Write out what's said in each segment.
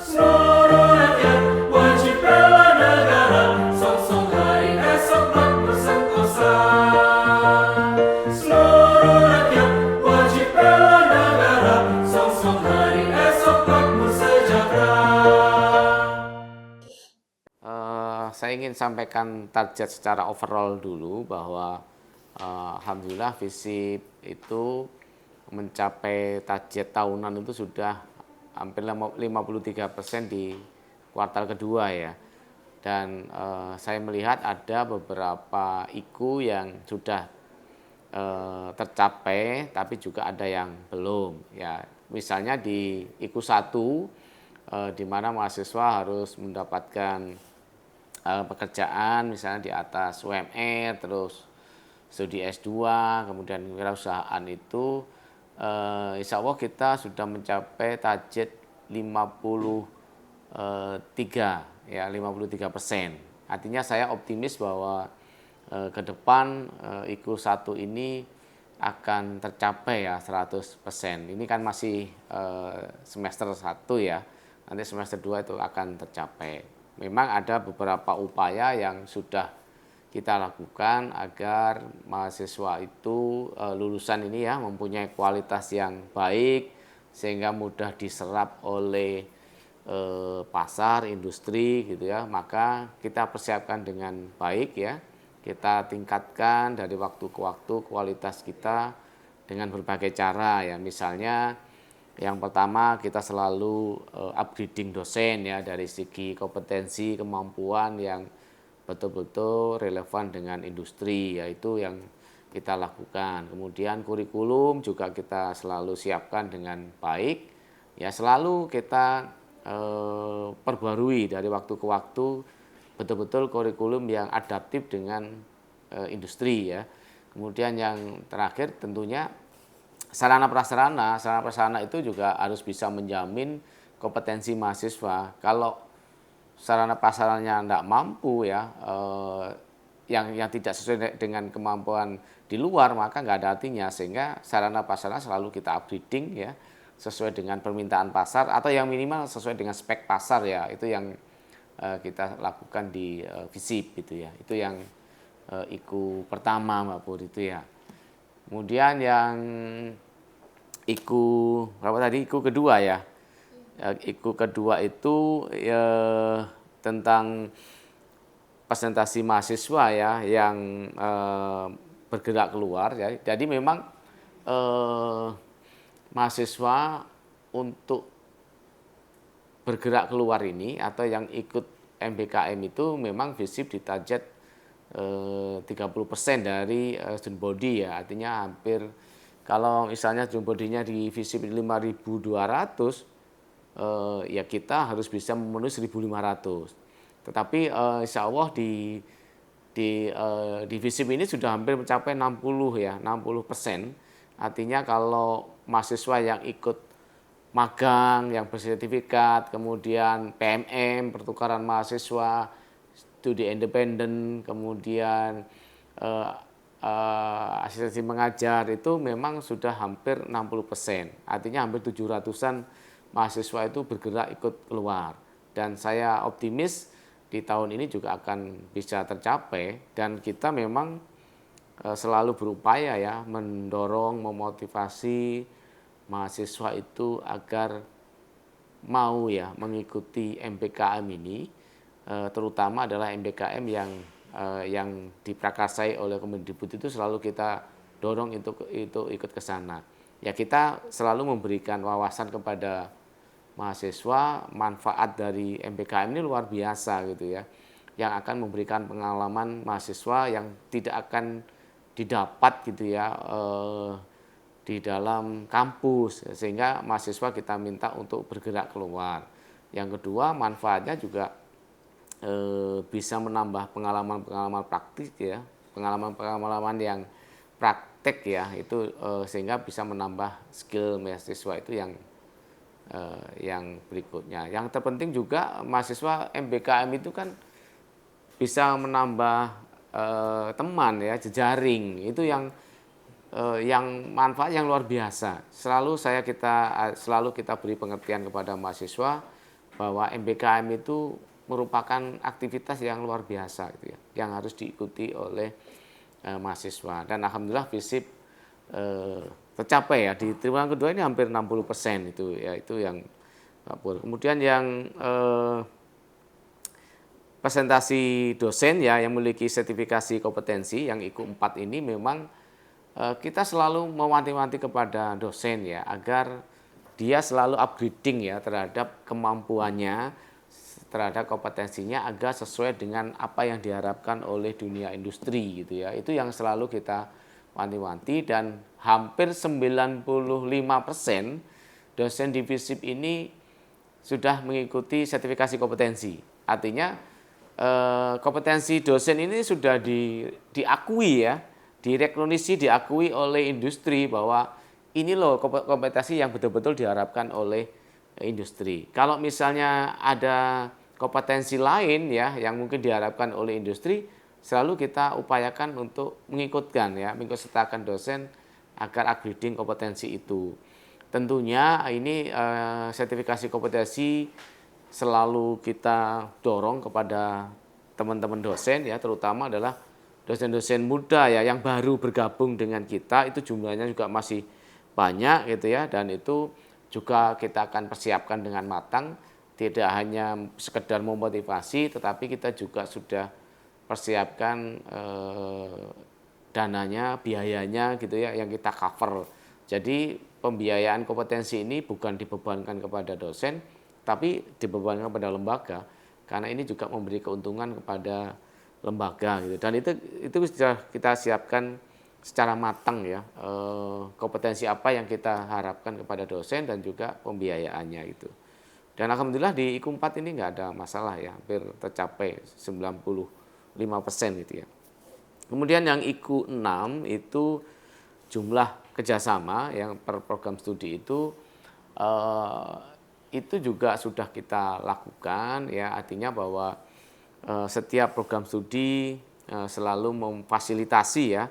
Seluruh rakyat wajib bela negara, songsong hari esok makmur sentosa. Seluruh rakyat wajib bela negara, songsong hari esok makmur sejahtera. Saya ingin sampaikan target secara overall dulu bahwa alhamdulillah FISIP itu mencapai target tahunan itu sudah hampir 53% di kuartal kedua ya. Dan saya melihat ada beberapa IKU yang sudah tercapai, tapi juga ada yang belum ya. Misalnya di IKU 1 di mana mahasiswa harus mendapatkan pekerjaan misalnya di atas UMR, terus studi S2, kemudian wirausahaan itu insya Allah kita sudah mencapai target 53%. Artinya saya optimis bahwa ke depan IKU 1 ini akan tercapai ya 100%. Ini kan masih semester 1 ya. Nanti semester 2 itu akan tercapai. Memang ada beberapa upaya yang sudah kita lakukan agar mahasiswa itu lulusan ini ya mempunyai kualitas yang baik sehingga mudah diserap oleh pasar, industri gitu ya. Maka kita persiapkan dengan baik ya. Kita tingkatkan dari waktu ke waktu kualitas kita dengan berbagai cara ya. Misalnya yang pertama kita selalu upgrading dosen ya dari segi kompetensi, kemampuan yang betul-betul relevan dengan industri, yaitu yang kita lakukan. Kemudian kurikulum juga kita selalu siapkan dengan baik. Ya selalu kita perbarui dari waktu ke waktu betul-betul kurikulum yang adaptif dengan industri ya. Kemudian yang terakhir tentunya sarana prasarana itu juga harus bisa menjamin kompetensi mahasiswa. Kalau sarana prasarananya tidak mampu ya, yang tidak sesuai dengan kemampuan di luar, maka nggak ada artinya. Sehingga sarana prasarana selalu kita upgrading ya, sesuai dengan permintaan pasar atau yang minimal sesuai dengan spek pasar ya. Itu yang kita lakukan di FISIP gitu ya. Itu yang IKU pertama Mbak Pur itu ya. Kemudian yang IKU berapa tadi? IKU kedua ya. IKU kedua itu ya, tentang presentasi mahasiswa ya yang bergerak keluar ya. Jadi memang mahasiswa untuk bergerak keluar ini atau yang ikut MBKM itu memang FISIP di target 30% dari student body ya. Artinya hampir kalau misalnya student body-nya di FISIP 5.200 ya kita harus bisa memenuhi 1.500. Tetapi insya Allah di FISIP ini sudah hampir mencapai 60 ya, 60%. Artinya kalau mahasiswa yang ikut magang, yang bersertifikat, kemudian PMM, pertukaran mahasiswa, studi independen, kemudian asistensi mengajar itu memang sudah hampir 60%. Artinya hampir 700-an mahasiswa itu bergerak ikut keluar. Dan saya optimis di tahun ini juga akan bisa tercapai dan kita memang selalu berupaya ya mendorong, memotivasi mahasiswa itu agar mau ya mengikuti MBKM ini, terutama adalah MBKM yang diprakarsai oleh Kemendikbud itu selalu kita dorong itu ikut ke sana. Ya kita selalu memberikan wawasan kepada mahasiswa, manfaat dari MBKM ini luar biasa gitu ya. Yang akan memberikan pengalaman mahasiswa yang tidak akan didapat gitu ya di dalam kampus, sehingga mahasiswa kita minta untuk bergerak keluar. Yang kedua, manfaatnya juga bisa menambah pengalaman-pengalaman praktik ya, pengalaman-pengalaman yang praktek ya, itu sehingga bisa menambah skill mahasiswa itu yang berikutnya. Yang terpenting juga mahasiswa MBKM itu kan bisa menambah teman ya, jejaring, itu yang manfaat yang luar biasa. Selalu kita beri pengertian kepada mahasiswa bahwa MBKM itu merupakan aktivitas yang luar biasa gitu ya, yang harus diikuti oleh mahasiswa. Dan alhamdulillah FISIP tercapai ya, di triwulan kedua ini hampir 60% itu ya, itu yang Pak Pur. Kemudian yang presentasi dosen ya yang memiliki sertifikasi kompetensi yang IKU 4 ini memang kita selalu mewanti-wanti kepada dosen ya agar dia selalu upgrading ya terhadap kemampuannya, terhadap kompetensinya agar sesuai dengan apa yang diharapkan oleh dunia industri gitu ya. Itu yang selalu kita wanti-wanti dan hampir 95% dosen di FISIP ini sudah mengikuti sertifikasi kompetensi. Artinya kompetensi dosen ini sudah diakui ya, direkognisi, diakui oleh industri bahwa ini loh kompetensi yang betul-betul diharapkan oleh industri. Kalau misalnya ada kompetensi lain ya yang mungkin diharapkan oleh industri, selalu kita upayakan untuk mengikutkan ya, mengikutsertakan dosen agar upgrading kompetensi itu. Tentunya ini sertifikasi kompetensi selalu kita dorong kepada teman-teman dosen ya, terutama adalah dosen-dosen muda ya yang baru bergabung dengan kita, itu jumlahnya juga masih banyak gitu ya, dan itu juga kita akan persiapkan dengan matang, tidak hanya sekedar memotivasi tetapi kita juga sudah persiapkan dananya, biayanya gitu ya yang kita cover. Jadi pembiayaan kompetensi ini bukan dibebankan kepada dosen tapi dibebankan kepada lembaga, karena ini juga memberi keuntungan kepada lembaga gitu. Dan itu sudah kita siapkan secara matang ya, kompetensi apa yang kita harapkan kepada dosen dan juga pembiayaannya gitu. Dan alhamdulillah di IKU 4 ini nggak ada masalah ya, hampir tercapai 95% gitu ya. Kemudian yang IKU 6 itu jumlah kerjasama yang per program studi itu juga sudah kita lakukan ya, artinya bahwa setiap program studi selalu memfasilitasi ya,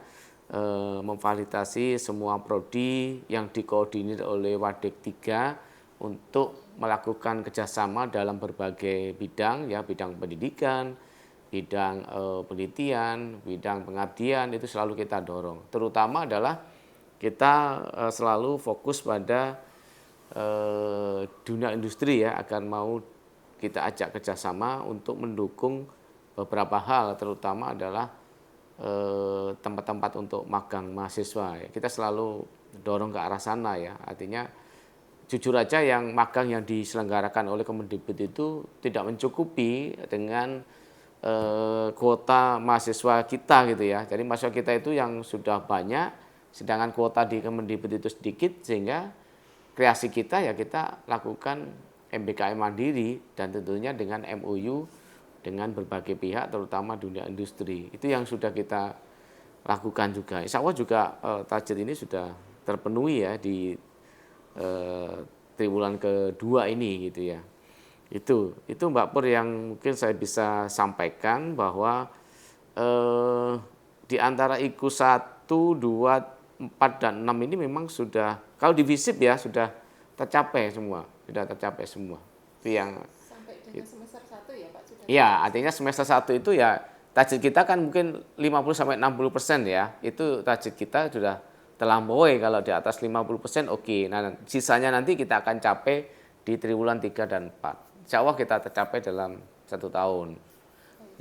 memfasilitasi semua prodi yang dikoordinir oleh Wadek 3 untuk melakukan kerjasama dalam berbagai bidang ya, bidang pendidikan, bidang penelitian, bidang pengabdian, itu selalu kita dorong. Terutama adalah kita selalu fokus pada dunia industri ya, agar mau kita ajak kerjasama untuk mendukung beberapa hal, terutama adalah tempat-tempat untuk magang mahasiswa ya. Kita selalu dorong ke arah sana ya, artinya jujur aja yang magang yang diselenggarakan oleh Kemendikbud itu tidak mencukupi dengan kuota mahasiswa kita gitu ya. Jadi mahasiswa kita itu yang sudah banyak, sedangkan kuota di Kemendikbud itu sedikit, sehingga kreasi kita ya kita lakukan MBKM mandiri dan tentunya dengan MOU dengan berbagai pihak, terutama dunia industri. Itu yang sudah kita lakukan juga. Insya Allah juga target ini sudah terpenuhi ya di triwulan kedua ini gitu ya. Itu Mbak Pur yang mungkin saya bisa sampaikan bahwa di antara IKU 1, 2, 4 dan 6 ini memang sudah, kalau di FISIP ya sudah tercapai semua, Itu yang sampai dengan semester 1 ya Pak sudah. ya, artinya semester 1 itu ya target kita kan mungkin 50-60% ya. Itu target kita sudah terlampaui, kalau di atas 50% oke. Nah, sisanya nanti kita akan capai di triwulan 3 dan 4. Insya Allah kita tercapai dalam 1 tahun.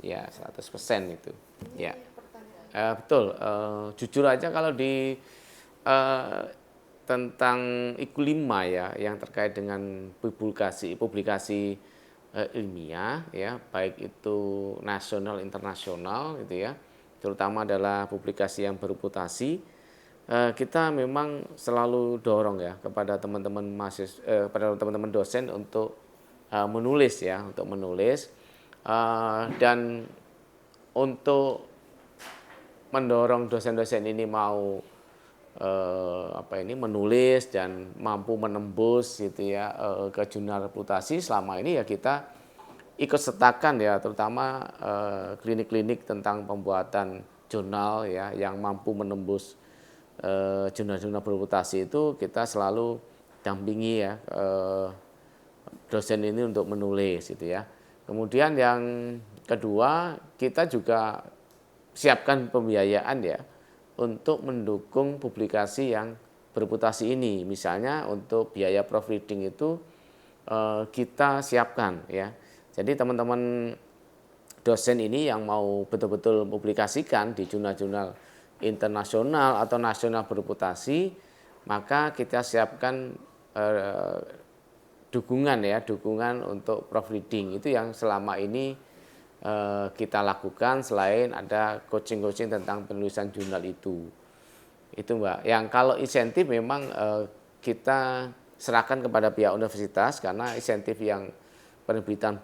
Ya, 100% itu. Ya. Betul, jujur aja kalau di tentang IKU 5 ya, yang terkait dengan publikasi ilmiah ya, baik itu nasional internasional gitu ya, terutama adalah publikasi yang bereputasi, kita memang selalu dorong ya kepada teman-teman pada teman-teman dosen untuk menulis ya, dan untuk mendorong dosen-dosen ini mau menulis dan mampu menembus gitu ya ke jurnal reputasi. Selama ini ya kita ikut sertakan ya, terutama klinik-klinik tentang pembuatan jurnal ya yang mampu menembus jurnal-jurnal bereputasi, itu kita selalu dampingi ya dosen ini untuk menulis gitu ya. Kemudian yang kedua, kita juga siapkan pembiayaan ya untuk mendukung publikasi yang bereputasi ini. Misalnya untuk biaya proofreading itu kita siapkan ya. Jadi teman-teman dosen ini yang mau betul-betul publikasikan di jurnal-jurnal internasional atau nasional bereputasi, maka kita siapkan dukungan untuk proofreading itu yang selama ini kita lakukan selain ada coaching-coaching tentang penulisan jurnal itu Mbak. Yang kalau insentif memang kita serahkan kepada pihak universitas karena insentif yang penerbitan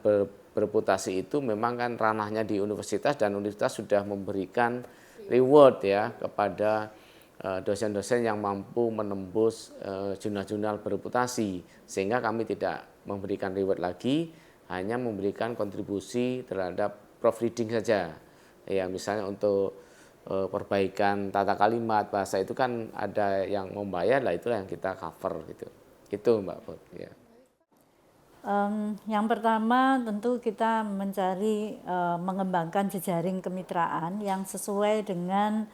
bereputasi itu memang kan ranahnya di universitas dan universitas sudah memberikan reward ya kepada dosen-dosen yang mampu menembus jurnal-jurnal bereputasi, sehingga kami tidak memberikan reward lagi, hanya memberikan kontribusi terhadap proofreading saja. Ya, misalnya untuk perbaikan tata kalimat bahasa itu kan ada yang membayar, lah itulah yang kita cover gitu. Itu Mbak Put. Ya. Yang pertama tentu kita mencari mengembangkan jejaring kemitraan yang sesuai dengan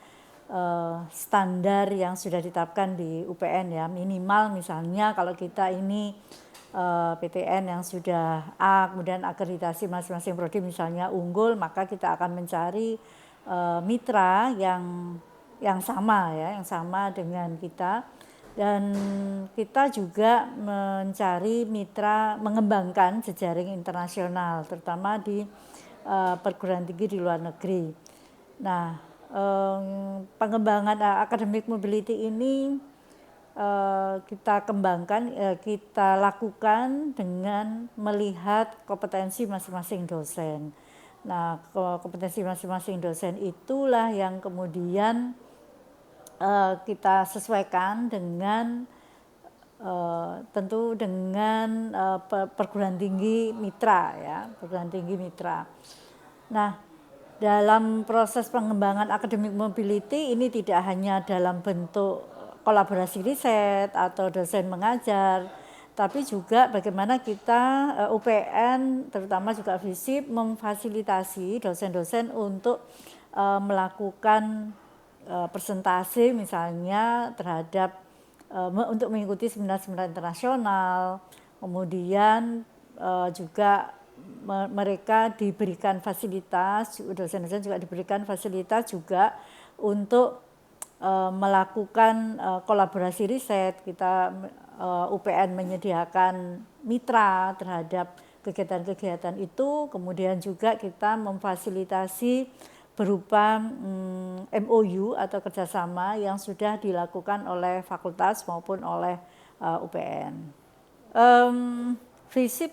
standar yang sudah ditetapkan di UPN ya. Minimal misalnya kalau kita ini PTN yang sudah A, kemudian akreditasi masing-masing prodi misalnya unggul, maka kita akan mencari mitra yang sama ya, yang sama dengan kita. Dan kita juga mencari mitra, mengembangkan jejaring internasional, terutama di perguruan tinggi di luar negeri. Nah, pengembangan academic mobility ini kita kembangkan, kita lakukan dengan melihat kompetensi masing-masing dosen. Nah, kompetensi masing-masing dosen itulah yang kemudian kita sesuaikan dengan tentu dengan perguruan tinggi mitra ya, perguruan tinggi mitra. Nah, dalam proses pengembangan academic mobility ini tidak hanya dalam bentuk kolaborasi riset atau dosen mengajar, tapi juga bagaimana kita UPN terutama juga FISIP memfasilitasi dosen-dosen untuk melakukan presentasi misalnya terhadap untuk mengikuti seminar-seminar internasional, kemudian juga mereka diberikan fasilitas, dosen-dosen juga diberikan fasilitas juga untuk melakukan kolaborasi riset. Kita UPN menyediakan mitra terhadap kegiatan-kegiatan itu, kemudian juga kita memfasilitasi berupa MOU atau kerjasama yang sudah dilakukan oleh fakultas maupun oleh UPN. FISIP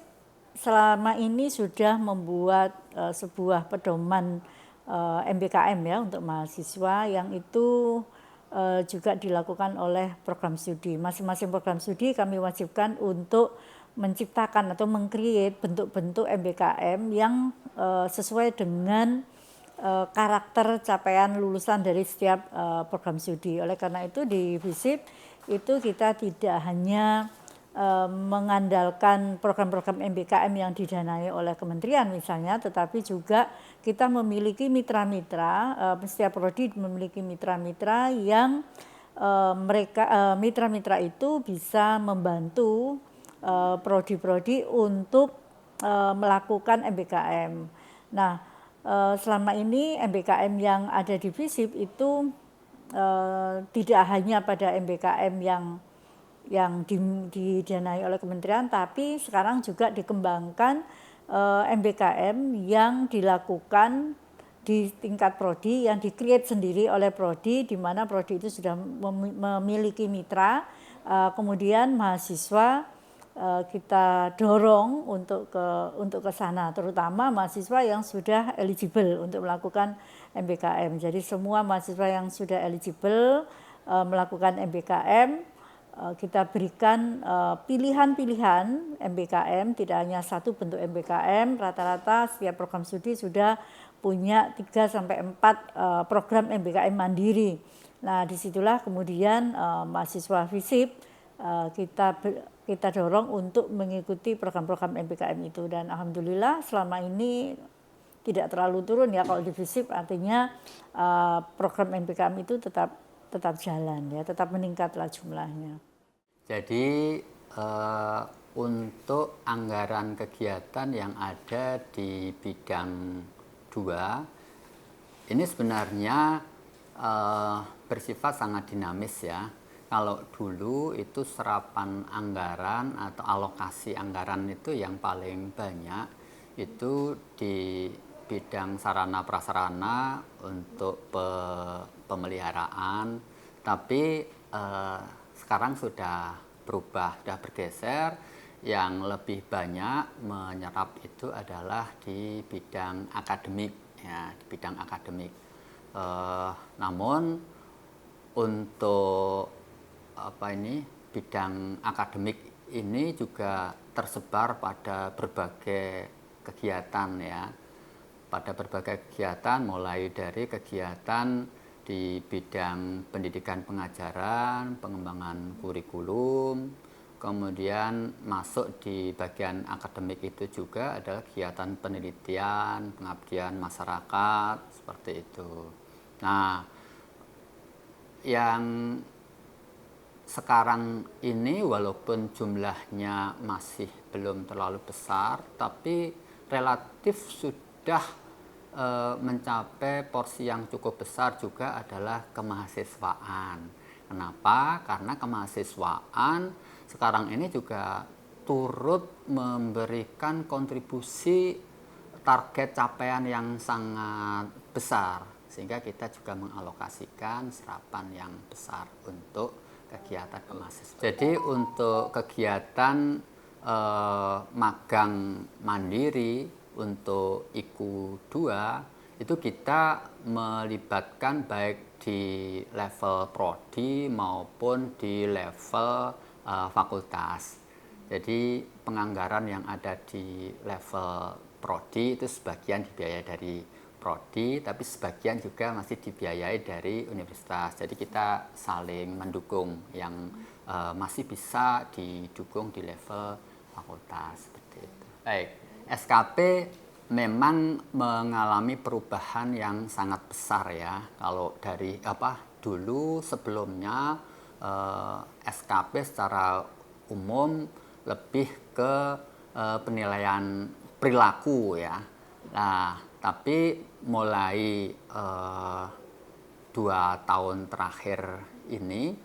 selama ini sudah membuat sebuah pedoman MBKM ya untuk mahasiswa yang itu juga dilakukan oleh program studi. Masing-masing program studi kami wajibkan untuk menciptakan atau meng-create bentuk-bentuk MBKM yang sesuai dengan karakter capaian lulusan dari setiap program studi. Oleh karena itu di FISIP itu kita tidak hanya mengandalkan program-program MBKM yang didanai oleh kementerian misalnya, tetapi juga kita memiliki mitra-mitra, setiap prodi memiliki mitra-mitra yang mitra-mitra itu bisa membantu prodi-prodi untuk melakukan MBKM. Nah, selama ini MBKM yang ada di FISIP itu tidak hanya pada MBKM yang didanai oleh kementerian, tapi sekarang juga dikembangkan MBKM yang dilakukan di tingkat prodi, yang di-create sendiri oleh prodi, di mana prodi itu sudah memiliki mitra, kemudian mahasiswa kita dorong untuk ke sana, terutama mahasiswa yang sudah eligible untuk melakukan MBKM. Jadi semua mahasiswa yang sudah eligible melakukan MBKM, kita berikan pilihan-pilihan MBKM, tidak hanya satu bentuk MBKM, rata-rata setiap program studi sudah punya 3-4 program MBKM mandiri. Nah, disitulah kemudian mahasiswa FISIP kita dorong untuk mengikuti program-program MPKM itu, dan alhamdulillah selama ini tidak terlalu turun ya kalau di FISIP, artinya program MPKM itu tetap jalan ya, tetap meningkatlah jumlahnya. Jadi untuk anggaran kegiatan yang ada di bidang 2 ini sebenarnya bersifat sangat dinamis ya. Kalau dulu itu serapan anggaran atau alokasi anggaran itu yang paling banyak itu di bidang sarana prasarana untuk pemeliharaan, tapi sekarang sudah berubah, sudah bergeser. Yang lebih banyak menyerap itu adalah di bidang akademik ya, di bidang akademik. Namun untuk bidang akademik ini juga tersebar pada berbagai kegiatan ya, pada berbagai kegiatan, mulai dari kegiatan di bidang pendidikan pengajaran, pengembangan kurikulum, kemudian masuk di bagian akademik itu juga adalah kegiatan penelitian, pengabdian masyarakat, seperti itu. Nah, yang sekarang ini walaupun jumlahnya masih belum terlalu besar, tapi relatif sudah mencapai porsi yang cukup besar juga adalah kemahasiswaan. Kenapa? Karena kemahasiswaan sekarang ini juga turut memberikan kontribusi target capaian yang sangat besar, sehingga kita juga mengalokasikan serapan yang besar untuk kegiatan kemahasiswaan. Jadi untuk kegiatan magang mandiri untuk IKU 2 itu kita melibatkan baik di level prodi maupun di level fakultas. Jadi penganggaran yang ada di level prodi itu sebagian dibiayai dari prodi, tapi sebagian juga masih dibiayai dari universitas. Jadi kita saling mendukung, yang masih bisa didukung di level fakultas seperti itu. Baik, SKP memang mengalami perubahan yang sangat besar ya. Kalau dari dulu sebelumnya SKP secara umum lebih ke penilaian perilaku ya. Nah, tapi mulai 2 tahun terakhir ini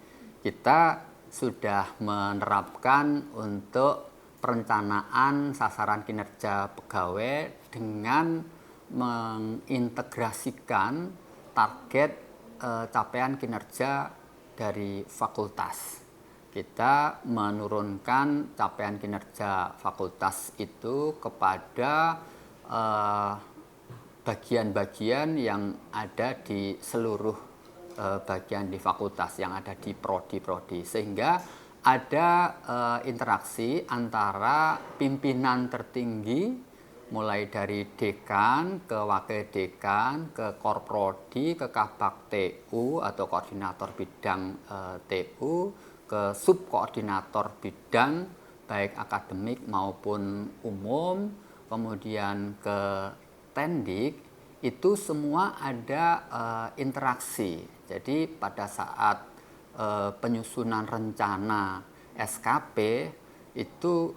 kita sudah menerapkan untuk perencanaan sasaran kinerja pegawai dengan mengintegrasikan target capaian kinerja dari fakultas. Kita menurunkan capaian kinerja fakultas itu kepada bagian-bagian yang ada di seluruh bagian di fakultas, yang ada di prodi-prodi, sehingga ada interaksi antara pimpinan tertinggi mulai dari dekan ke wakil dekan ke korprodi ke kabak TU atau koordinator bidang TU ke subkoordinator bidang baik akademik maupun umum, kemudian ke tendik. Itu semua ada interaksi. Jadi pada saat penyusunan rencana SKP itu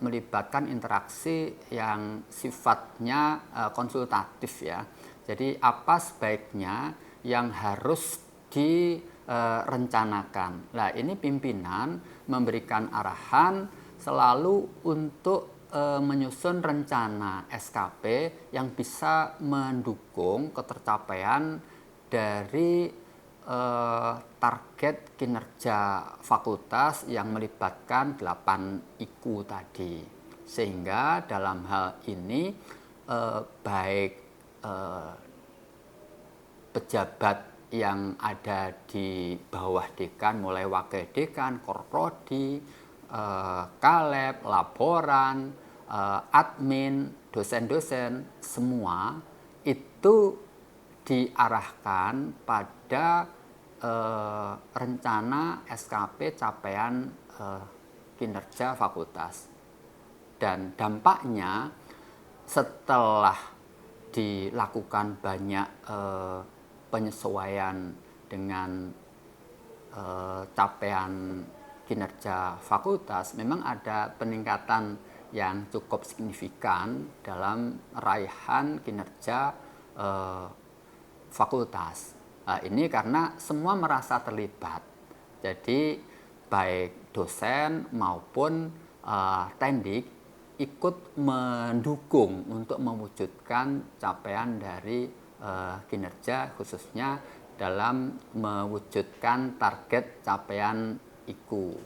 melibatkan interaksi yang sifatnya konsultatif ya. Jadi apa sebaiknya yang harus direncanakan. Nah, ini pimpinan memberikan arahan selalu untuk menyusun rencana SKP yang bisa mendukung ketercapaian dari target kinerja fakultas yang melibatkan 8 IKU tadi. Sehingga dalam hal ini baik pejabat yang ada di bawah dekan, mulai wakil dekan, korprodi, kaleb, laporan, admin, dosen-dosen, semua itu diarahkan pada rencana SKP capaian kinerja fakultas. Dan dampaknya setelah dilakukan banyak penyesuaian dengan capaian kinerja fakultas, memang ada peningkatan yang cukup signifikan dalam raihan kinerja fakultas. Ini karena semua merasa terlibat. Jadi baik dosen maupun tendik ikut mendukung untuk mewujudkan capaian dari kinerja, khususnya dalam mewujudkan target capaian IKU.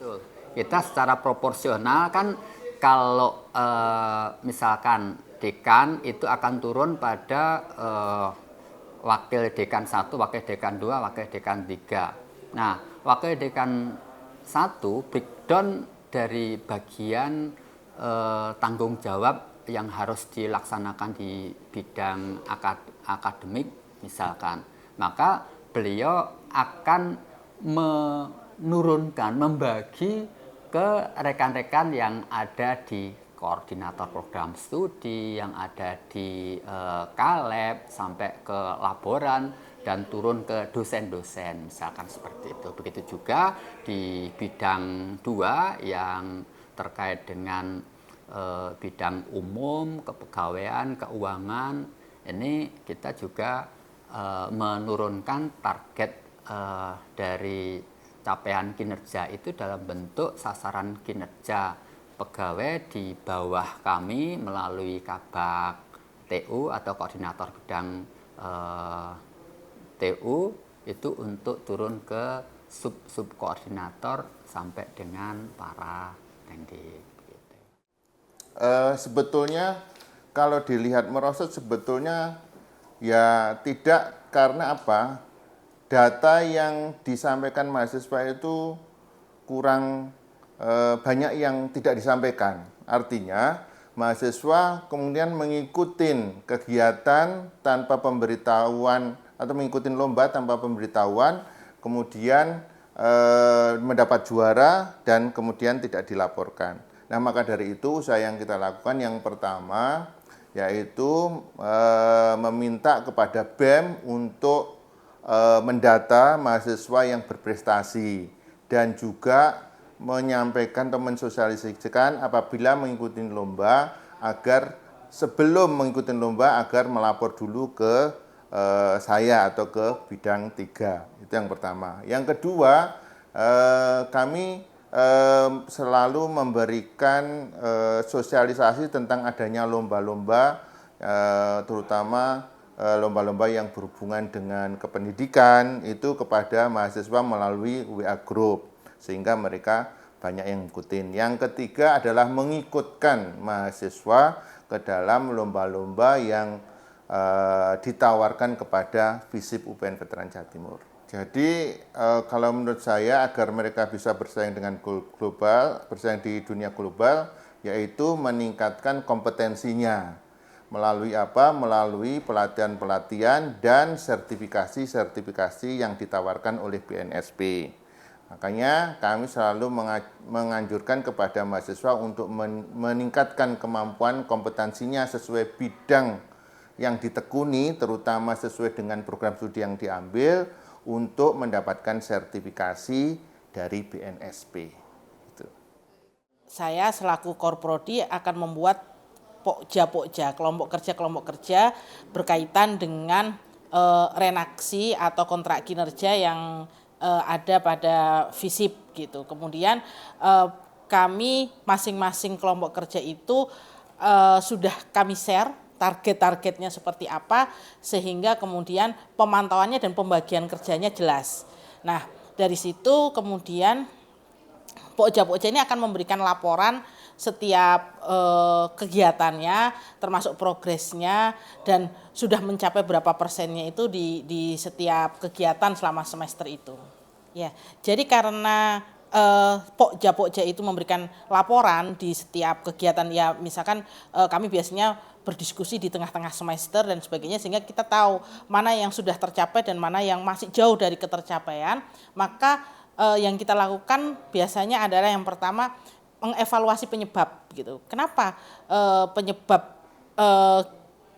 Kita secara proporsional kan, kalau misalkan dekan itu akan turun pada wakil dekan 1, wakil dekan 2, wakil dekan 3. Nah, wakil dekan 1 breakdown dari bagian tanggung jawab yang harus dilaksanakan di bidang akademik misalkan. Maka beliau akan menurunkan, membagi ke rekan-rekan yang ada di koordinator program studi, yang ada di Kaleb, sampai ke laboran, dan turun ke dosen-dosen, misalkan seperti itu. Begitu juga di bidang 2 yang terkait dengan bidang umum, kepegawaian, keuangan. Ini kita juga menurunkan target dari capaian kinerja itu dalam bentuk sasaran kinerja pegawai di bawah kami melalui Kabak TU atau koordinator bidang TU, itu untuk turun ke sub koordinator sampai dengan para tendik. Sebetulnya kalau dilihat merosot, sebetulnya ya tidak, karena apa? Data yang disampaikan mahasiswa itu kurang banyak yang tidak disampaikan. Artinya mahasiswa kemudian mengikuti kegiatan tanpa pemberitahuan atau mengikuti lomba tanpa pemberitahuan, kemudian mendapat juara dan kemudian tidak dilaporkan. Nah, maka dari itu usaha yang kita lakukan yang pertama yaitu meminta kepada BEM untuk mendata mahasiswa yang berprestasi dan juga menyampaikan atau mensosialisasikan apabila mengikuti lomba, agar sebelum mengikuti lomba agar melapor dulu ke saya atau ke bidang 3. Itu yang pertama. Yang kedua, kami selalu memberikan sosialisasi tentang adanya lomba-lomba, terutama lomba-lomba yang berhubungan dengan kependidikan itu kepada mahasiswa melalui WA Group, sehingga mereka banyak yang ngikutin. Yang ketiga adalah mengikutkan mahasiswa ke dalam lomba-lomba yang ditawarkan kepada FISIP UPN Veteran Jawa Timur. Jadi kalau menurut saya, agar mereka bisa bersaing dengan global, bersaing di dunia global, yaitu meningkatkan kompetensinya. Melalui apa? Melalui pelatihan-pelatihan dan sertifikasi-sertifikasi yang ditawarkan oleh BNSP. Makanya kami selalu menganjurkan kepada mahasiswa untuk meningkatkan kemampuan kompetensinya sesuai bidang yang ditekuni, terutama sesuai dengan program studi yang diambil, untuk mendapatkan sertifikasi dari BNSP. Gitu. Saya selaku Korprodi akan membuat pokja kelompok kerja berkaitan dengan renaksi atau kontrak kinerja yang ada pada FISIP gitu. Kemudian kami masing-masing kelompok kerja itu sudah kami share target-targetnya seperti apa, sehingga kemudian pemantauannya dan pembagian kerjanya jelas. Nah, dari situ kemudian pokja ini akan memberikan laporan setiap kegiatannya, termasuk progresnya, dan sudah mencapai berapa persennya itu di setiap kegiatan selama semester itu. Ya, jadi karena Pokja itu memberikan laporan di setiap kegiatan, ya misalkan kami biasanya berdiskusi di tengah-tengah semester dan sebagainya, sehingga kita tahu mana yang sudah tercapai dan mana yang masih jauh dari ketercapaian. Maka yang kita lakukan biasanya adalah yang pertama mengevaluasi penyebab gitu. Kenapa penyebab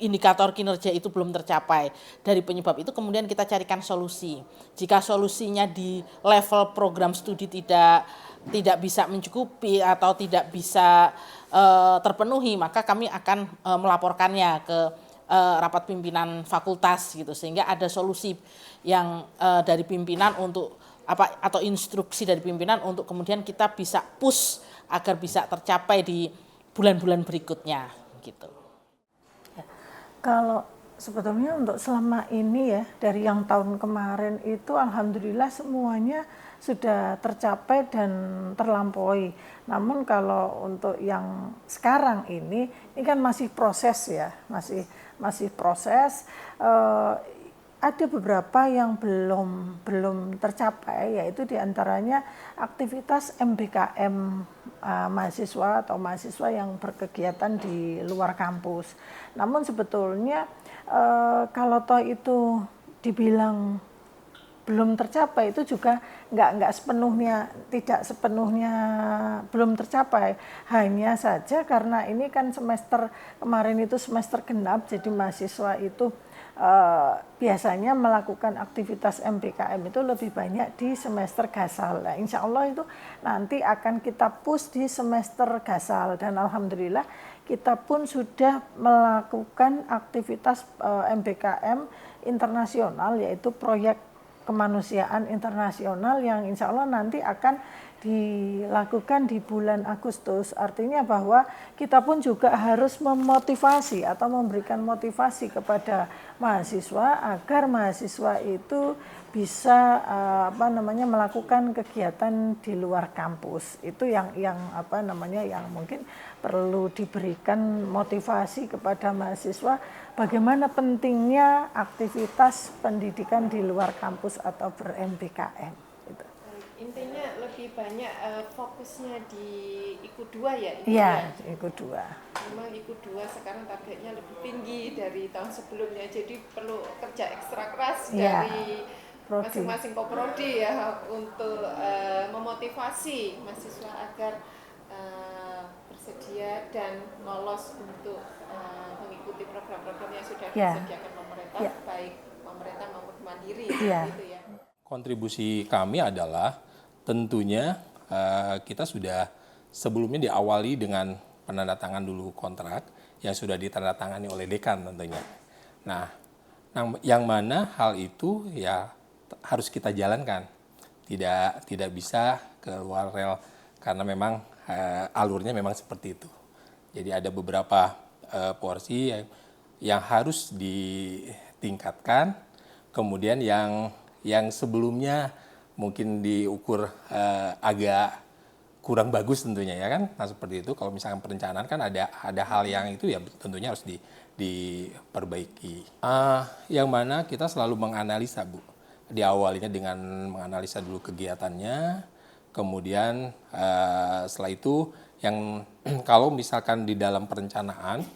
indikator kinerja itu belum tercapai? Dari penyebab itu kemudian kita carikan solusi. Jika solusinya di level program studi tidak bisa mencukupi atau tidak bisa terpenuhi, maka kami akan melaporkannya ke rapat pimpinan fakultas gitu, sehingga ada solusi yang dari pimpinan untuk atau instruksi dari pimpinan untuk kemudian kita bisa push agar bisa tercapai di bulan-bulan berikutnya gitu. Kalau sebetulnya untuk selama ini ya, dari yang tahun kemarin itu alhamdulillah semuanya sudah tercapai dan terlampaui. Namun kalau untuk yang sekarang ini kan masih proses ya, masih proses. Ada beberapa yang belum tercapai, yaitu diantaranya aktivitas MBKM mahasiswa atau mahasiswa yang berkegiatan di luar kampus. Namun sebetulnya kalau toh itu dibilang belum tercapai, itu juga tidak sepenuhnya belum tercapai. Hanya saja karena ini kan semester kemarin itu semester genap, jadi mahasiswa itu biasanya melakukan aktivitas MBKM itu lebih banyak di semester gasal. Nah, insya Allah itu nanti akan kita push di semester gasal, dan alhamdulillah kita pun sudah melakukan aktivitas MBKM internasional, yaitu proyek kemanusiaan internasional yang insya Allah nanti akan dilakukan di bulan Agustus. Artinya bahwa kita pun juga harus memotivasi atau memberikan motivasi kepada mahasiswa agar mahasiswa itu bisa melakukan kegiatan di luar kampus. Itu yang mungkin perlu diberikan motivasi kepada mahasiswa, bagaimana pentingnya aktivitas pendidikan di luar kampus atau ber-MBKM. Intinya lebih banyak fokusnya di IKU 2 ya? Iya, IKU 2. Memang IKU 2 sekarang targetnya lebih tinggi dari tahun sebelumnya, jadi perlu kerja ekstra keras dari masing-masing koprodi ya untuk memotivasi mahasiswa agar bersedia dan lolos untuk mengikuti program-program yang sudah disediakan pemerintah, baik pemerintah maupun mandiri gitu ya. Kontribusi kami adalah tentunya kita sudah sebelumnya diawali dengan penandatangan dulu kontrak yang sudah ditandatangani oleh dekan tentunya. Nah, yang mana hal itu ya harus kita jalankan, tidak bisa keluar rel karena memang alurnya memang seperti itu. Jadi ada beberapa porsi yang harus ditingkatkan, kemudian yang sebelumnya mungkin diukur agak kurang bagus tentunya ya kan. Nah seperti itu, kalau misalkan perencanaan kan ada hal yang itu ya tentunya harus diperbaiki. Yang mana kita selalu menganalisa Bu. Diawalinya dengan menganalisa dulu kegiatannya, kemudian setelah itu yang kalau misalkan di dalam perencanaan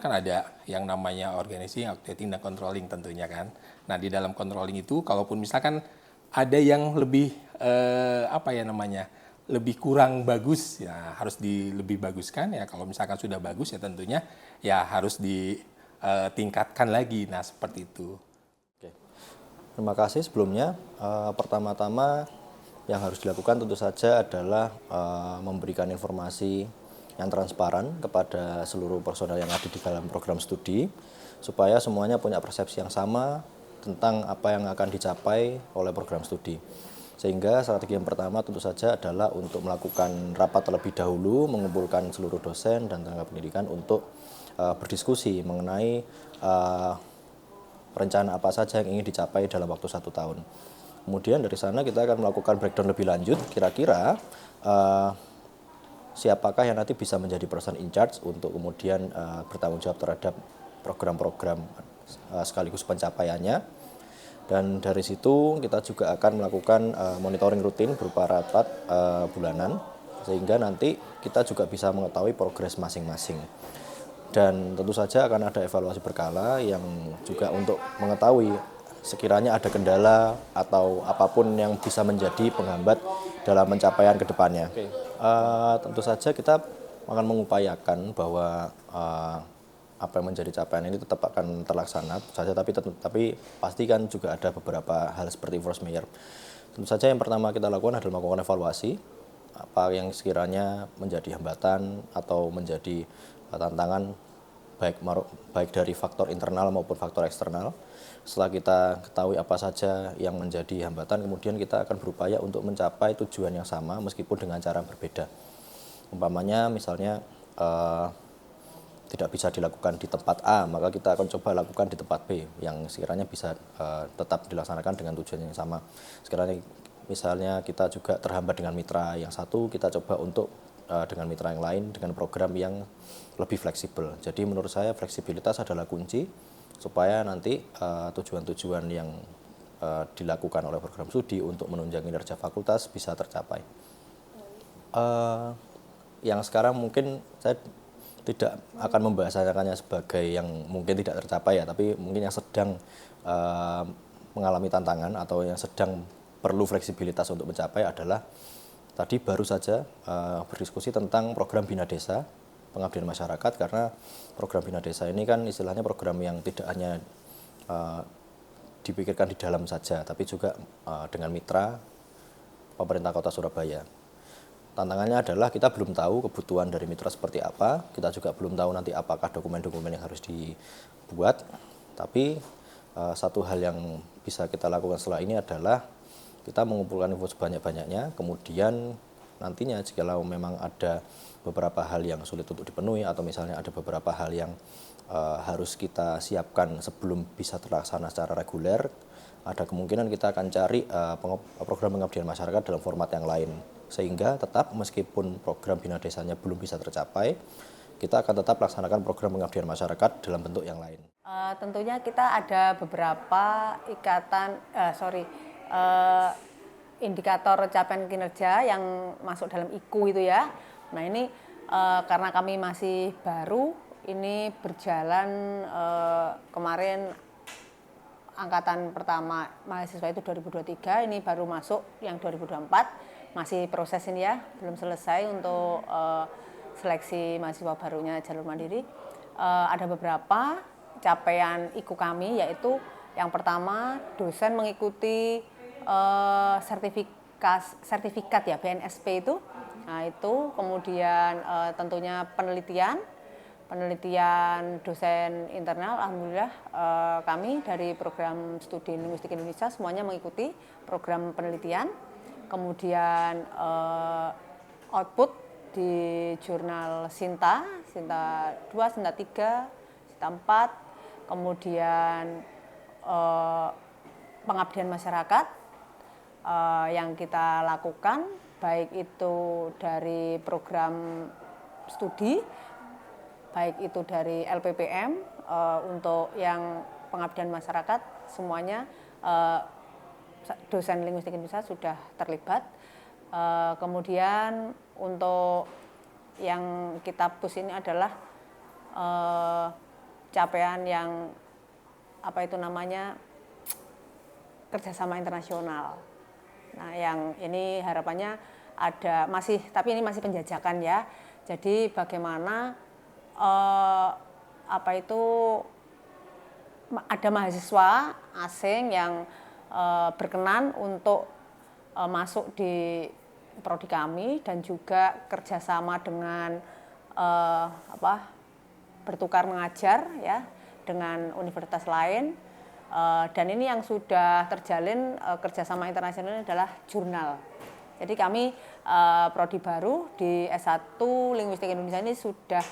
kan ada yang namanya organizing, updating, dan controlling tentunya kan. Nah di dalam controlling itu kalaupun misalkan ada yang lebih lebih kurang bagus ya harus lebih baguskan ya. Kalau misalkan sudah bagus ya tentunya ya harus ditingkatkan lagi. Nah seperti itu. Terima kasih sebelumnya. Pertama-tama yang harus dilakukan tentu saja adalah memberikan informasi yang transparan kepada seluruh personel yang ada di dalam program studi supaya semuanya punya persepsi yang sama tentang apa yang akan dicapai oleh program studi. Sehingga strategi yang pertama tentu saja adalah untuk melakukan rapat terlebih dahulu, mengumpulkan seluruh dosen dan tenaga pendidikan untuk berdiskusi mengenai rencana apa saja yang ingin dicapai dalam waktu 1 tahun. Kemudian dari sana kita akan melakukan breakdown lebih lanjut, kira-kira siapakah yang nanti bisa menjadi person in charge untuk kemudian bertanggung jawab terhadap program-program sekaligus pencapaiannya. Dan dari situ kita juga akan melakukan monitoring rutin berupa rapat bulanan, sehingga nanti kita juga bisa mengetahui progres masing-masing. Dan tentu saja akan ada evaluasi berkala yang juga untuk mengetahui sekiranya ada kendala atau apapun yang bisa menjadi penghambat dalam pencapaian ke depannya. Tentu saja kita akan mengupayakan bahwa apa yang menjadi capaian ini tetap akan terlaksana saja, tapi pastikan juga ada beberapa hal seperti force majeure. Tentu saja yang pertama kita lakukan adalah melakukan evaluasi apa yang sekiranya menjadi hambatan atau menjadi tantangan baik dari faktor internal maupun faktor eksternal. Setelah kita ketahui apa saja yang menjadi hambatan, kemudian kita akan berupaya untuk mencapai tujuan yang sama meskipun dengan cara berbeda. Umpamanya misalnya tidak bisa dilakukan di tempat A, maka kita akan coba lakukan di tempat B yang sekiranya bisa tetap dilaksanakan dengan tujuan yang sama. Sekiranya misalnya kita juga terhambat dengan mitra yang satu, kita coba untuk dengan mitra yang lain dengan program yang lebih fleksibel. Jadi menurut saya fleksibilitas adalah kunci supaya nanti tujuan-tujuan yang dilakukan oleh program studi untuk menunjang kinerja fakultas bisa tercapai. Yang sekarang mungkin saya tidak akan membahasakannya sebagai yang mungkin tidak tercapai ya, tapi mungkin yang sedang mengalami tantangan atau yang sedang perlu fleksibilitas untuk mencapai adalah tadi baru saja berdiskusi tentang program Bina Desa Pengabdian Masyarakat, karena program Bina Desa ini kan istilahnya program yang tidak hanya dipikirkan di dalam saja, tapi juga dengan mitra pemerintah Kota Surabaya. Tantangannya adalah kita belum tahu kebutuhan dari mitra seperti apa, kita juga belum tahu nanti apakah dokumen-dokumen yang harus dibuat, tapi satu hal yang bisa kita lakukan setelah ini adalah kita mengumpulkan info sebanyak-banyaknya, kemudian nantinya jika memang ada beberapa hal yang sulit untuk dipenuhi atau misalnya ada beberapa hal yang harus kita siapkan sebelum bisa terlaksana secara reguler, ada kemungkinan kita akan cari program pengabdian masyarakat dalam format yang lain. Sehingga tetap meskipun program Bina Desanya belum bisa tercapai, kita akan tetap laksanakan program pengabdian masyarakat dalam bentuk yang lain. Tentunya kita ada beberapa indikator capaian kinerja yang masuk dalam IKU itu ya. Nah ini karena kami masih baru, ini berjalan kemarin angkatan pertama mahasiswa itu 2023, ini baru masuk yang 2024. Masih proses ini ya, belum selesai untuk seleksi mahasiswa barunya jalur mandiri. Ada beberapa capaian IKU kami, yaitu yang pertama dosen mengikuti sertifikat ya BNSP itu. Nah itu kemudian tentunya penelitian dosen internal, alhamdulillah kami dari program studi linguistik Indonesia semuanya mengikuti program penelitian. Kemudian output di jurnal Sinta 2, Sinta 3, Sinta 4, kemudian pengabdian masyarakat yang kita lakukan, baik itu dari program studi, baik itu dari LPPM, untuk yang pengabdian masyarakat semuanya dosen linguistik Indonesia sudah terlibat. Kemudian untuk yang kita push ini adalah capaian yang kerjasama internasional. Nah yang ini harapannya ada tapi ini masih penjajakan ya. Jadi bagaimana ada mahasiswa asing yang berkenan untuk masuk di prodi kami dan juga kerjasama dengan bertukar mengajar ya dengan universitas lain, dan ini yang sudah terjalin kerjasama internasional adalah jurnal. Jadi kami prodi baru di S1 Linguistik Indonesia ini sudah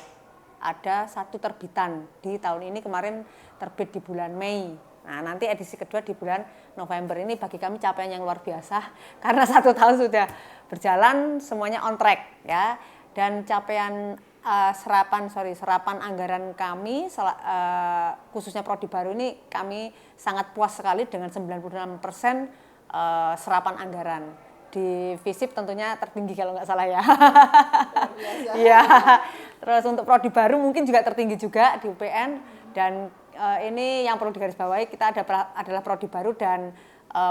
ada 1 terbitan di tahun ini, kemarin terbit di bulan Mei. Nah, nanti edisi kedua di bulan November. Ini bagi kami capaian yang luar biasa karena 1 tahun sudah berjalan semuanya on track ya. Dan capaian serapan anggaran kami khususnya prodi baru ini kami sangat puas sekali dengan 96% serapan anggaran. Di FISIP tentunya tertinggi kalau nggak salah ya. Iya. Terus untuk prodi baru mungkin juga tertinggi juga di UPN, dan ini yang perlu digarisbawahi, kita adalah prodi baru dan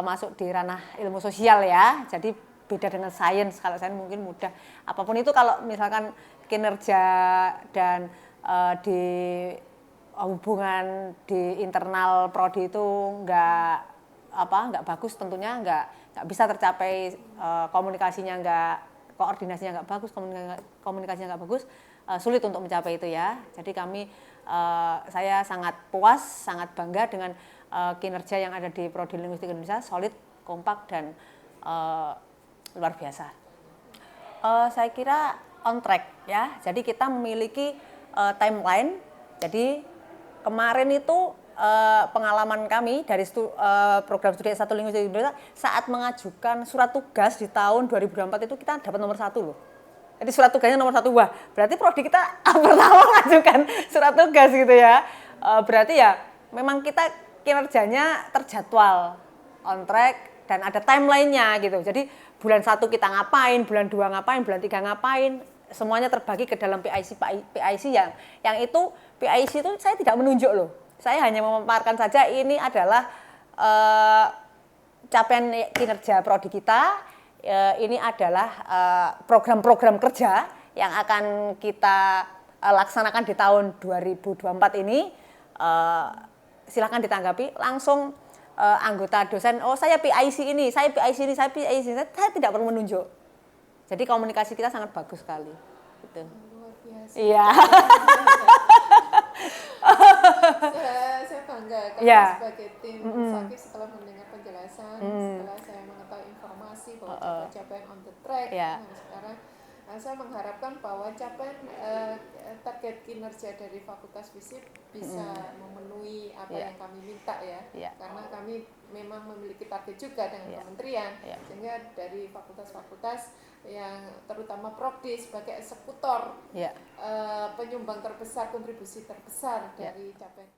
masuk di ranah ilmu sosial ya. Jadi beda dengan sains. Kalau sains mungkin mudah. Apapun itu kalau misalkan kinerja dan di hubungan di internal prodi itu nggak bagus, tentunya nggak bisa tercapai, komunikasinya koordinasinya nggak bagus, komunikasinya nggak bagus, sulit untuk mencapai itu ya. Jadi saya sangat puas, sangat bangga dengan kinerja yang ada di Prodi Linguistik Indonesia, solid, kompak, dan luar biasa. Saya kira on track ya. Jadi kita memiliki timeline. Jadi kemarin itu pengalaman kami dari program studi S1 Linguistik Indonesia saat mengajukan surat tugas di tahun 2024 itu kita dapat nomor 1 loh. Jadi surat tugasnya nomor 1, wah berarti prodi kita pertama mengajukan surat tugas gitu ya. Berarti ya memang kita kinerjanya terjadwal, on track, dan ada timeline-nya gitu. Jadi bulan 1 kita ngapain, bulan 2 ngapain, bulan 3 ngapain, semuanya terbagi ke dalam PIC yang itu PIC itu saya tidak menunjuk loh. Saya hanya memaparkan saja ini adalah capaian kinerja prodi kita, ini adalah program-program kerja yang akan kita laksanakan di tahun 2024 ini. Silakan ditanggapi langsung anggota dosen, oh saya PIC ini, saya PIC ini, saya tidak perlu menunjuk. Jadi komunikasi kita sangat bagus sekali. Gitu. Luar biasa. Iya. Saya bangga karena sebagai tim Sakif setelah mendengar penjelasan, setelah saya mengetahui informasi bahwa capaian on the track, sekarang saya mengharapkan bahwa capaian target kinerja dari Fakultas FISIP bisa memenuhi apa yang kami minta ya, karena kami memang memiliki target juga dengan kementerian, sehingga dari fakultas-fakultas yang terutama Prodi sebagai eksekutor penyumbang terbesar, kontribusi terbesar dari capaian.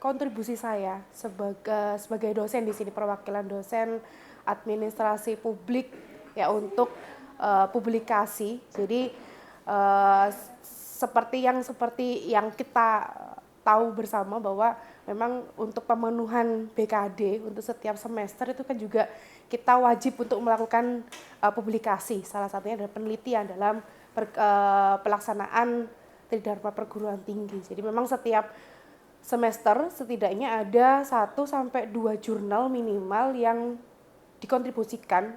Kontribusi saya sebagai dosen di sini, perwakilan dosen administrasi publik ya untuk publikasi. Jadi seperti yang kita tahu bersama bahwa memang untuk pemenuhan BKD untuk setiap semester itu kan juga kita wajib untuk melakukan publikasi. Salah satunya adalah penelitian dalam pelaksanaan Tridharma Perguruan Tinggi. Jadi memang setiap semester setidaknya ada 1-2 jurnal minimal yang dikontribusikan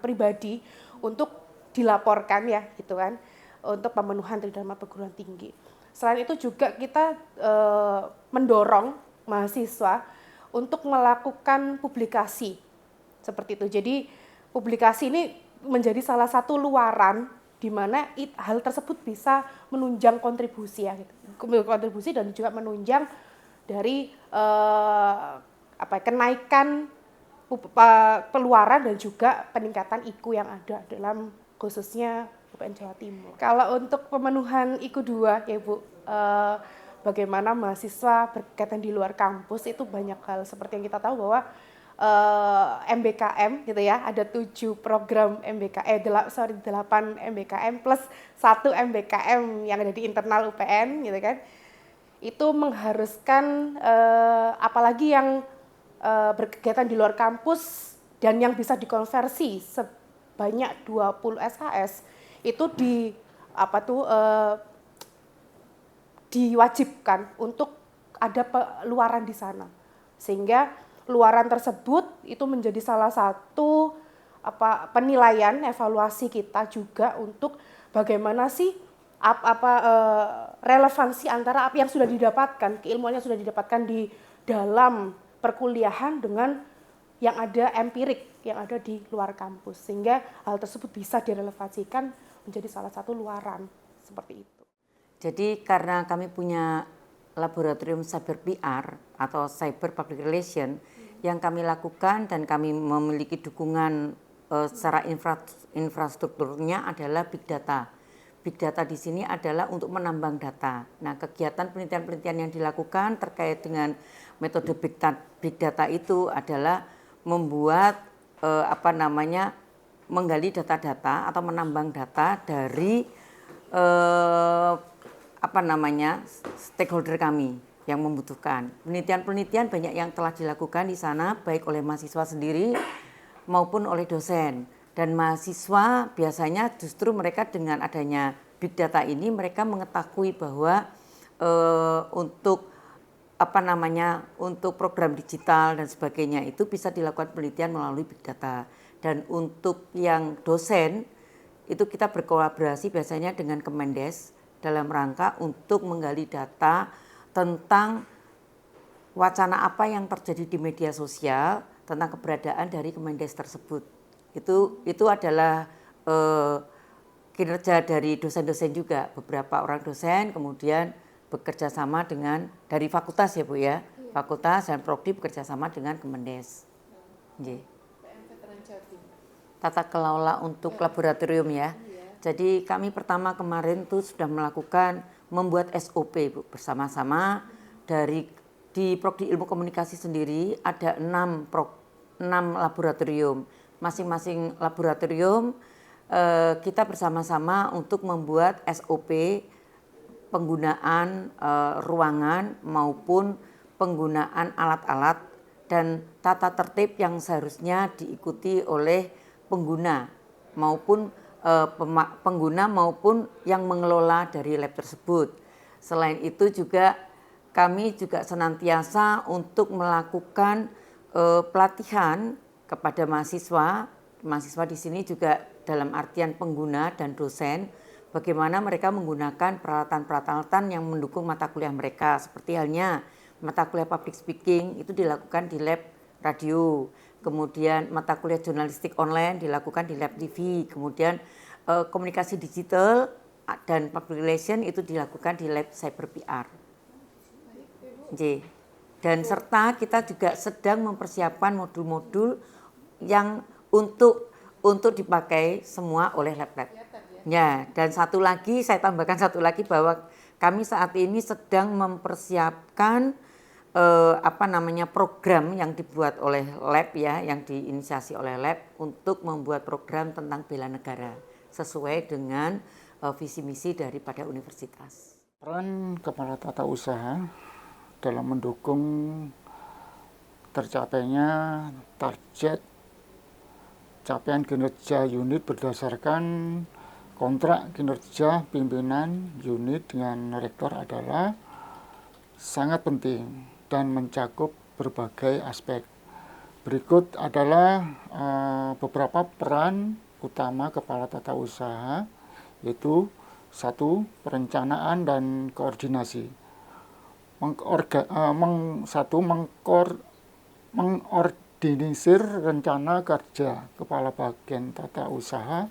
pribadi untuk dilaporkan ya gitu kan, untuk pemenuhan Tridharma Perguruan Tinggi. Selain itu juga kita mendorong mahasiswa untuk melakukan publikasi seperti itu. Jadi publikasi ini menjadi salah satu luaran di mana hal tersebut bisa menunjang kontribusi ya, gitu. Kontribusi dan juga menunjang dari kenaikan peluaran dan juga peningkatan IQ yang ada dalam khususnya UPN Jawa Timur. Kalau untuk pemenuhan IQ 2 ya Bu, bagaimana mahasiswa berkegiatan di luar kampus itu banyak hal, seperti yang kita tahu bahwa MBKM gitu ya, ada 7 program 8 MBKM plus 1 MBKM yang ada di internal UPN gitu kan. Itu mengharuskan apalagi yang berkegiatan di luar kampus dan yang bisa dikonversi sebanyak 20 SKS itu diwajibkan untuk ada luaran di sana, sehingga luaran tersebut itu menjadi salah satu penilaian evaluasi kita juga untuk bagaimana sih relevansi antara apa yang sudah didapatkan, keilmuan yang sudah didapatkan di dalam perkuliahan dengan yang ada empirik yang ada di luar kampus, sehingga hal tersebut bisa direlevasikan menjadi salah satu luaran seperti itu. Jadi karena kami punya laboratorium cyber PR atau cyber public relation yang kami lakukan dan kami memiliki dukungan secara infrastrukturnya adalah big data. big data di sini adalah untuk menambang data. Nah, kegiatan penelitian-penelitian yang dilakukan terkait dengan metode big data itu adalah membuat menggali data-data atau menambang data dari stakeholder kami yang membutuhkan. Penelitian-penelitian banyak yang telah dilakukan di sana baik oleh mahasiswa sendiri maupun oleh dosen. Dan mahasiswa biasanya justru mereka dengan adanya big data ini mereka mengetahui bahwa untuk program digital dan sebagainya itu bisa dilakukan penelitian melalui big data. Dan untuk yang dosen itu kita berkolaborasi biasanya dengan Kemendes dalam rangka untuk menggali data tentang wacana apa yang terjadi di media sosial tentang keberadaan dari Kemendes tersebut. Itu adalah kinerja dari dosen-dosen juga, beberapa orang dosen kemudian bekerja sama dengan dari fakultas ya Bu ya, fakultas dan prodi bekerja sama dengan Kemendes. Tata kelola untuk laboratorium ya. Jadi kami pertama kemarin tuh sudah melakukan membuat SOP Bu, bersama-sama di Prodi Ilmu Komunikasi sendiri ada 6 laboratorium. Masing-masing laboratorium kita bersama-sama untuk membuat SOP penggunaan ruangan maupun penggunaan alat-alat dan tata tertib yang seharusnya diikuti oleh pengguna maupun yang mengelola dari lab tersebut. Selain itu juga kami juga senantiasa untuk melakukan pelatihan kepada mahasiswa di sini juga dalam artian pengguna dan dosen, bagaimana mereka menggunakan peralatan-peralatan yang mendukung mata kuliah mereka, seperti halnya mata kuliah public speaking itu dilakukan di lab radio, kemudian mata kuliah jurnalistik online dilakukan di lab TV, kemudian komunikasi digital dan public relation itu dilakukan di lab cyber PR. Dan serta kita juga sedang mempersiapkan modul-modul yang untuk dipakai semua oleh lab-lab. Ya, dan saya tambahkan satu lagi bahwa kami saat ini sedang mempersiapkan program yang dibuat oleh lab ya, yang diinisiasi oleh lab untuk membuat program tentang bela negara sesuai dengan visi misi daripada universitas. Peran kepala tata usaha dalam mendukung tercapainya target capaian kinerja unit berdasarkan kontrak kinerja pimpinan unit dengan rektor adalah sangat penting dan mencakup berbagai aspek. Berikut adalah beberapa peran utama kepala tata usaha, yaitu 1. Perencanaan dan koordinasi. Mengorganisir rencana kerja kepala bagian tata usaha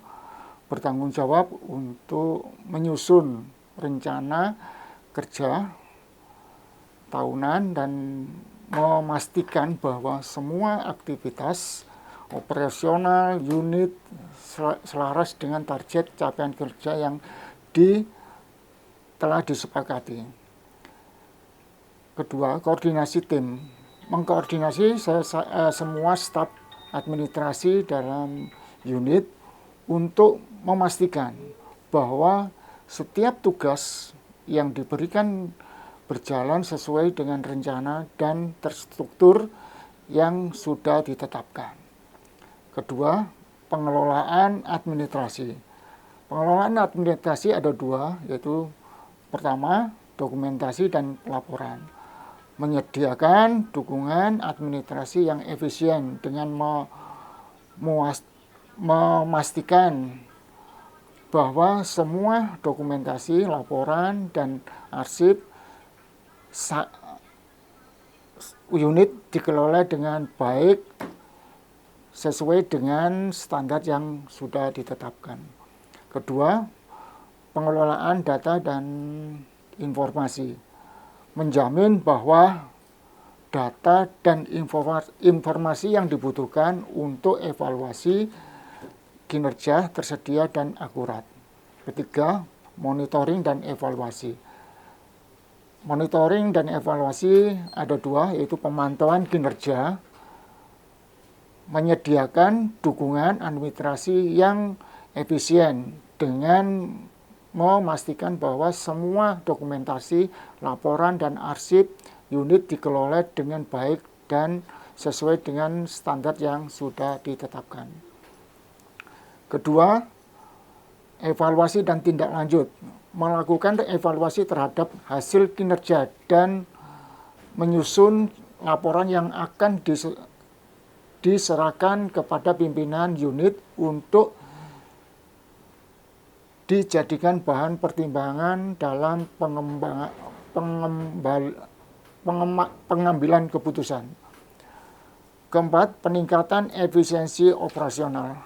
bertanggung jawab untuk menyusun rencana kerja tahunan dan memastikan bahwa semua aktivitas operasional unit selaras dengan target capaian kerja yang telah disepakati. Kedua, koordinasi tim. Mengkoordinasi semua staf administrasi dalam unit untuk memastikan bahwa setiap tugas yang diberikan berjalan sesuai dengan rencana dan terstruktur yang sudah ditetapkan. Kedua, pengelolaan administrasi. Pengelolaan administrasi ada 2, yaitu pertama, dokumentasi dan laporan. Menyediakan dukungan administrasi yang efisien dengan memastikan bahwa semua dokumentasi, laporan, dan arsip unit dikelola dengan baik sesuai dengan standar yang sudah ditetapkan. Kedua, pengelolaan data dan informasi. Menjamin bahwa data dan informasi yang dibutuhkan untuk evaluasi kinerja tersedia dan akurat. Ketiga, monitoring dan evaluasi. Monitoring dan evaluasi ada dua, yaitu pemantauan kinerja, menyediakan dukungan administrasi yang efisien dengan memastikan bahwa semua dokumentasi, laporan, dan arsip unit dikelola dengan baik dan sesuai dengan standar yang sudah ditetapkan. Kedua, evaluasi dan tindak lanjut. Melakukan evaluasi terhadap hasil kinerja dan menyusun laporan yang akan diserahkan kepada pimpinan unit untuk dijadikan bahan pertimbangan dalam pengambilan keputusan. Keempat, peningkatan efisiensi operasional.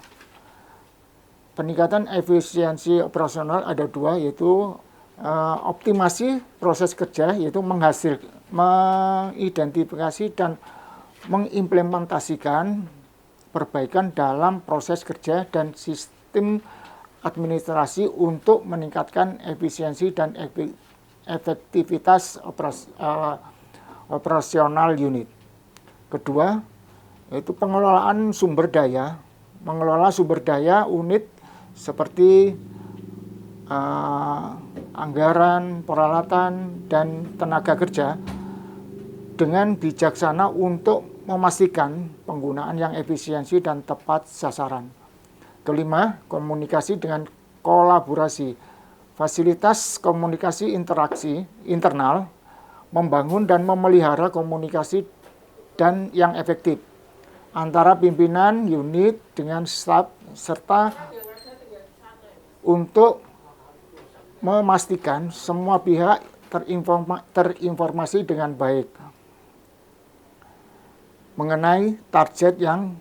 Peningkatan efisiensi operasional ada dua, yaitu optimasi proses kerja, yaitu mengidentifikasi dan mengimplementasikan perbaikan dalam proses kerja dan sistem administrasi untuk meningkatkan efisiensi dan efektivitas operasional unit. Kedua, yaitu pengelolaan sumber daya. Mengelola sumber daya unit seperti anggaran, peralatan, dan tenaga kerja dengan bijaksana untuk memastikan penggunaan yang efisiensi dan tepat sasaran. Kelima, komunikasi dengan kolaborasi. Fasilitas komunikasi interaksi internal, membangun dan memelihara komunikasi dan yang efektif antara pimpinan unit dengan staf serta untuk memastikan semua pihak terinformasi dengan baik mengenai target yang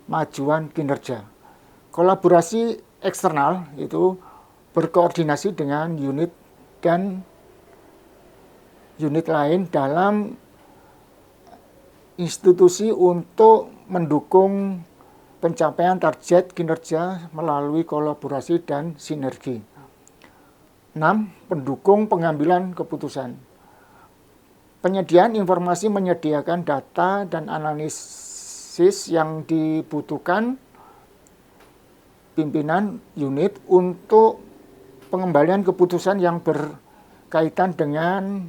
kemajuan kinerja. Kolaborasi eksternal itu berkoordinasi dengan unit dan unit lain dalam institusi untuk mendukung pencapaian target kinerja melalui kolaborasi dan sinergi. 6. Pendukung pengambilan keputusan. Penyediaan informasi menyediakan data dan analisis yang dibutuhkan pimpinan unit untuk pengembalian keputusan yang berkaitan dengan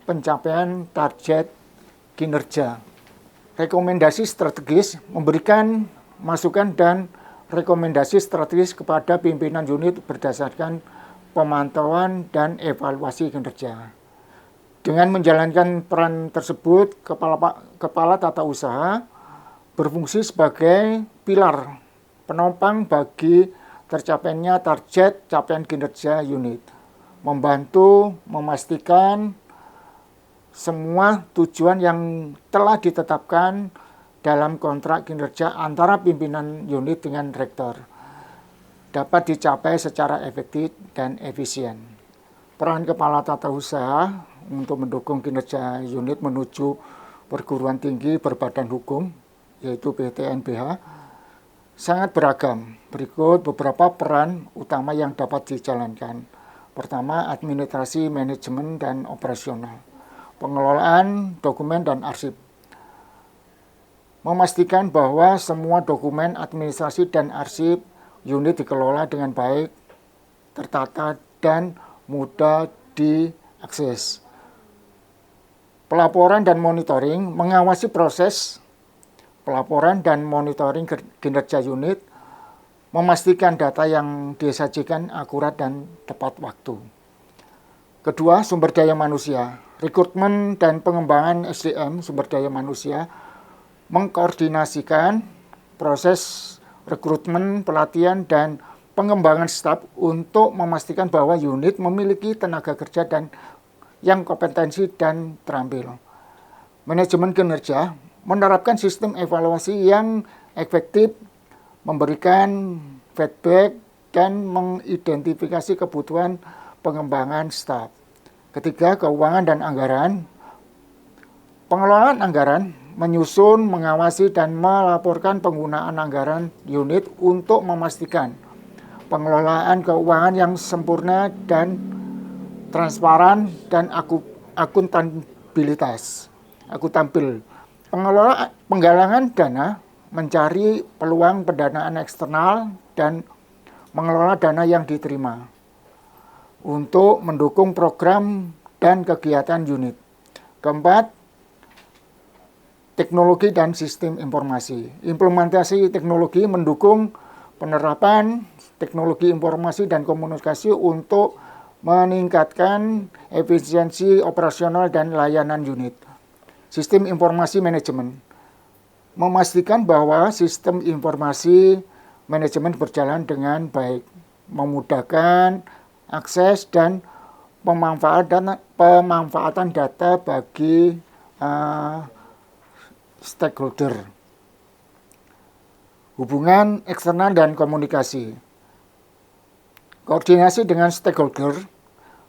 pencapaian target kinerja. Rekomendasi strategis memberikan masukan dan rekomendasi strategis kepada pimpinan unit berdasarkan pemantauan dan evaluasi kinerja. Dengan menjalankan peran tersebut, kepala tata usaha berfungsi sebagai pilar penopang bagi tercapainya target capaian kinerja unit, membantu memastikan semua tujuan yang telah ditetapkan dalam kontrak kinerja antara pimpinan unit dengan rektor dapat dicapai secara efektif dan efisien. Peran kepala tata usaha untuk mendukung kinerja unit menuju perguruan tinggi berbadan hukum, yaitu PTNBH, sangat beragam. Berikut beberapa peran utama yang dapat dijalankan. Pertama, administrasi, manajemen, dan operasional. Pengelolaan dokumen dan arsip. Memastikan bahwa semua dokumen administrasi dan arsip unit dikelola dengan baik, tertata, dan mudah diakses. Pelaporan dan monitoring, mengawasi proses pelaporan dan monitoring kinerja unit, memastikan data yang disajikan akurat dan tepat waktu. Kedua, sumber daya manusia. Rekrutmen dan pengembangan SDM, sumber daya manusia, mengkoordinasikan proses rekrutmen, pelatihan, dan pengembangan staf untuk memastikan bahwa unit memiliki tenaga kerja dan yang kompetensi dan terampil. Manajemen kinerja menerapkan sistem evaluasi yang efektif, memberikan feedback, dan mengidentifikasi kebutuhan pengembangan staf. Ketiga, keuangan dan anggaran. Pengelolaan anggaran menyusun, mengawasi, dan melaporkan penggunaan anggaran unit untuk memastikan pengelolaan keuangan yang sempurna dan transparan dan akuntabilitas. Penggalangan dana mencari peluang pendanaan eksternal dan mengelola dana yang diterima untuk mendukung program dan kegiatan unit. Keempat, teknologi dan sistem informasi. Implementasi teknologi mendukung penerapan teknologi informasi dan komunikasi untuk meningkatkan efisiensi operasional dan layanan unit. Sistem informasi manajemen memastikan bahwa sistem informasi manajemen berjalan dengan baik, memudahkan akses dan pemanfaatan data bagi stakeholder. Hubungan eksternal dan komunikasi. Koordinasi dengan stakeholder,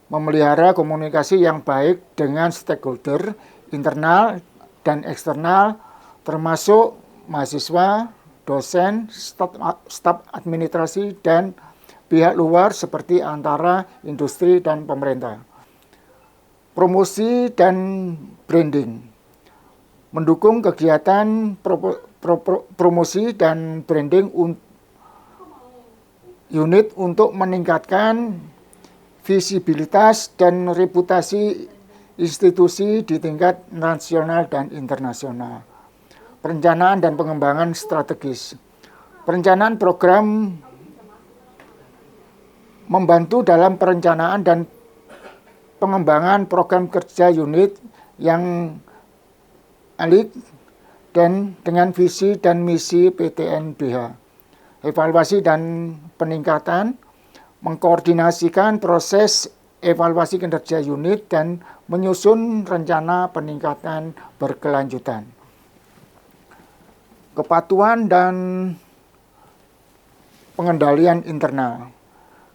memelihara komunikasi yang baik dengan stakeholder internal dan eksternal, termasuk mahasiswa, dosen, staf administrasi, dan pihak luar seperti antara industri dan pemerintah. Promosi dan branding. Mendukung kegiatan promosi dan branding unit untuk meningkatkan visibilitas dan reputasi institusi di tingkat nasional dan internasional. Perencanaan dan pengembangan strategis. Perencanaan program membantu dalam perencanaan dan pengembangan program kerja unit yang alik dan dengan visi dan misi PTNBH. Evaluasi dan peningkatan, mengkoordinasikan proses evaluasi kinerja unit dan menyusun rencana peningkatan berkelanjutan. Kepatuhan dan pengendalian internal.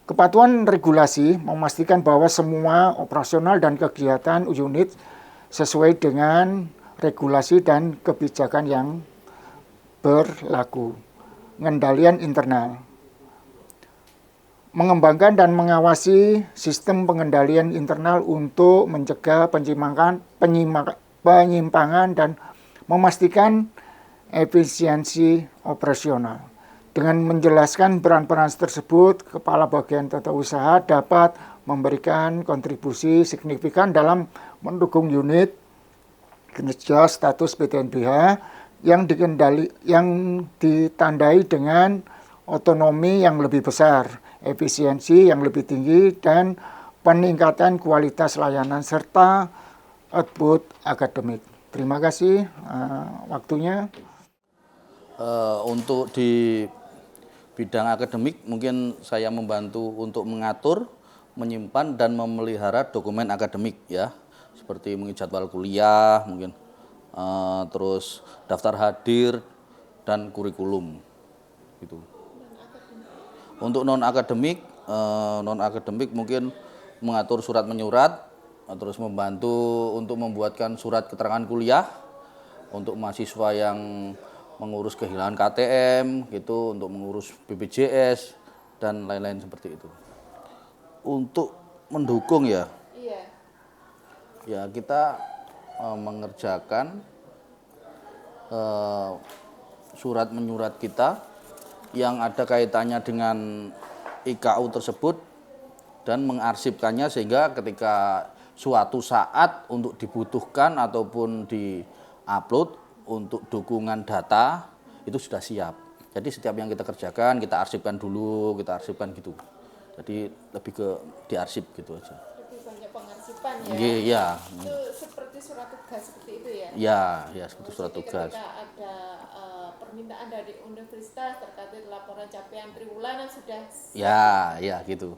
Kepatuhan regulasi memastikan bahwa semua operasional dan kegiatan unit sesuai dengan regulasi dan kebijakan yang berlaku. Pengendalian internal. Mengembangkan dan mengawasi sistem pengendalian internal untuk mencegah penyimpangan dan memastikan efisiensi operasional. Dengan menjelaskan peran-peran tersebut, kepala bagian tata usaha dapat memberikan kontribusi signifikan dalam mendukung unit kinerja status PTNBH yang ditandai dengan otonomi yang lebih besar, efisiensi yang lebih tinggi, dan peningkatan kualitas layanan serta output akademik. Terima kasih waktunya. Untuk di bidang akademik mungkin saya membantu untuk mengatur, menyimpan dan memelihara dokumen akademik ya, seperti menjadwal kuliah mungkin, terus daftar hadir dan kurikulum gitu. Untuk non akademik mungkin mengatur surat menyurat, terus membantu untuk membuatkan surat keterangan kuliah untuk mahasiswa yang mengurus kehilangan KTM gitu, untuk mengurus BPJS dan lain-lain seperti itu. Untuk mendukung ya, ya kita mengerjakan surat menyurat kita yang ada kaitannya dengan IKU tersebut dan mengarsipkannya sehingga ketika suatu saat untuk dibutuhkan ataupun di-upload untuk dukungan data itu sudah siap. Jadi setiap yang kita kerjakan kita arsipkan dulu, kita arsipkan gitu. Jadi lebih ke diarsip gitu aja. Lebih banyak pengarsipan ya. Iya. Itu seperti surat tugas seperti itu ya. Ya seperti surat tugas. Ketika ada permintaan dari universitas terkait laporan capaian triwulan sudah. Ya gitu.